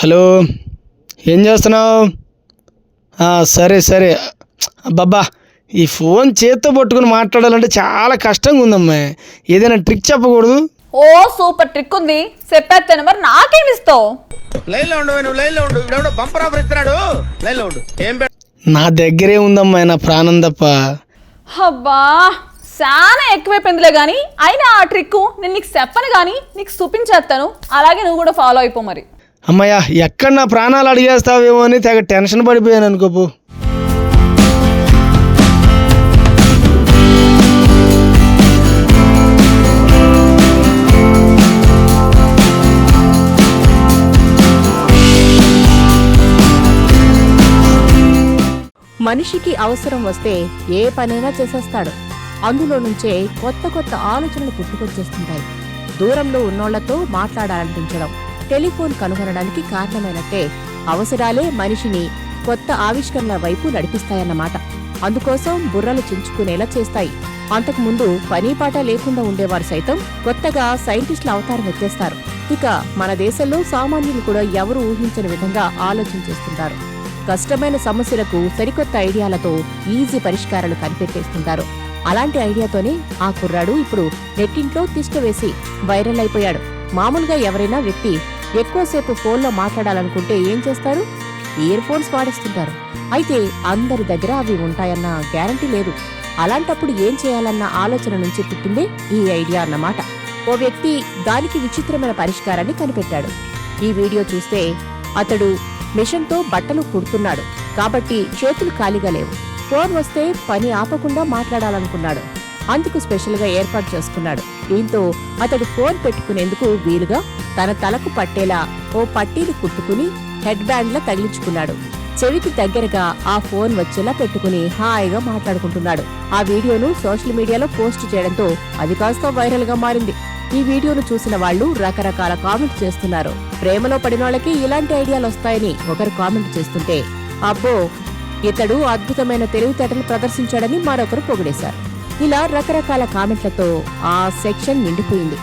Hello, ఏం చేస్తున్నావు? సరే సరే. అబ్బబ్బా, ఈ ఫోన్ చేత్తో పట్టుకుని మాట్లాడాలంటే చాలా కష్టంగా ఉందమ్మా. ఏదైనా ట్రిక్ చెప్పకూడదు? ఓ సూపర్ ట్రిక్ ఉంది, చెప్పేస్తాను. మరి నాకేమి ఇస్తావు? నా దగ్గరే ఉందమ్మా, నా ప్రాణం తప్ప. అబ్బా, చాలా ఎక్కువైపోయిందిలే కానీ అయినా ఆ ట్రిక్ నేను నీకు చెప్పను కానీ నీకు చూపించేస్తాను. అలాగే నువ్వు కూడా ఫాలో అయిపో. మరి అమ్మయ్యా, ఎక్కడ నా ప్రాణాలు అడిగేస్తావేమో అని తెగ టెన్షన్ పడిపోయాను అనుకోపు. మనిషికి అవసరం వస్తే ఏ పనైనా చేసేస్తాడు. అందులో నుంచే కొత్త కొత్త ఆలోచనలు పుట్టుకొచ్చేస్తుంటాయి. దూరంలో ఉన్నోళ్లతో మాట్లాడాలనిపించడం, టెలిఫోన్ కనుగొనడానికి కారణమైనట్టే అవసరాలే మనిషిని కొత్త ఆవిష్కరణల వైపు నడిపిస్తాయన్నమాట. అందుకోసం బుర్రలు చించుకునేలా చేస్తాయి. అంతకుముందు పనీపాట లేకుండా ఉండేవారు సైతం కొత్తగా సైంటిస్టుల అవతారం ఎత్తేస్తారు. ఇక మన దేశంలో సామాన్యులు కూడా ఎవరు ఊహించని విధంగా ఆలోచించేస్తుంటారు. కష్టమైన సమస్యలకు సరికొత్త ఐడియాలతో ఈజీ పరిష్కారాలు కనిపెట్టేస్తుంటారు. అలాంటి ఐడియాతోనే ఆ కుర్రాడు ఇప్పుడు నెట్టింట్లో తిష్ట వేసి వైరల్ అయిపోయాడు. మామూలుగా ఎవరైనా వ్యక్తి ఎక్కువసేపు ఫోన్లో మాట్లాడాలనుకుంటే ఏం చేస్తారు? ఇయర్ ఫోన్స్ వాడేస్తుంటారు. అయితే అందరి దగ్గర అవి ఉంటాయన్న గ్యారంటీ లేదు. అలాంటప్పుడు ఏం చేయాలన్న ఆలోచన నుంచి పుట్టిందే ఈ ఐడియా అన్నమాట. ఓ వ్యక్తి దానికి విచిత్రమైన పరిష్కారాన్ని కనిపెట్టాడు. ఈ వీడియో చూస్తే అతడు మిషన్తో బట్టలు కుడుతున్నాడు కాబట్టి చేతులు ఖాళీగా లేవు. ఫోన్ వస్తే పని ఆపకుండా మాట్లాడాలనుకున్నాడు. అందుకు స్పెషల్గా ఏర్పాటు చేసుకున్నాడు. దీంతో అతడు ఫోన్ పెట్టుకునేందుకు వీలుగా తన తలకు పట్టేలా ఓ పట్టీని కుట్టుకుని హెడ్ బ్యాండ్లా తగిలించుకున్నాడు. చెవికి దగ్గరగా ఆ ఫోన్ వచ్చేలా పెట్టుకుని హాయిగా మాట్లాడుకుంటున్నాడు. ఆ వీడియోను సోషల్ మీడియాలో పోస్ట్ చేయడంతో అది కాస్త వైరల్ గా మారింది. ఈ వీడియోను చూసిన వాళ్లు రకరకాల కామెంట్స్ చేస్తున్నారు. ప్రేమలో పడినోళ్ళకి ఇలాంటి ఐడియాలు వస్తాయని ఒకరు కామెంట్ చేస్తుంటే, అబ్బో ఇతడు అద్భుతమైన తెలివితేటలు ప్రదర్శించాడని మరొకరు పొగిడేశారు. ఇలా రకరకాల కామెంట్లతో ఆ సెక్షన్ నిండిపోయింది.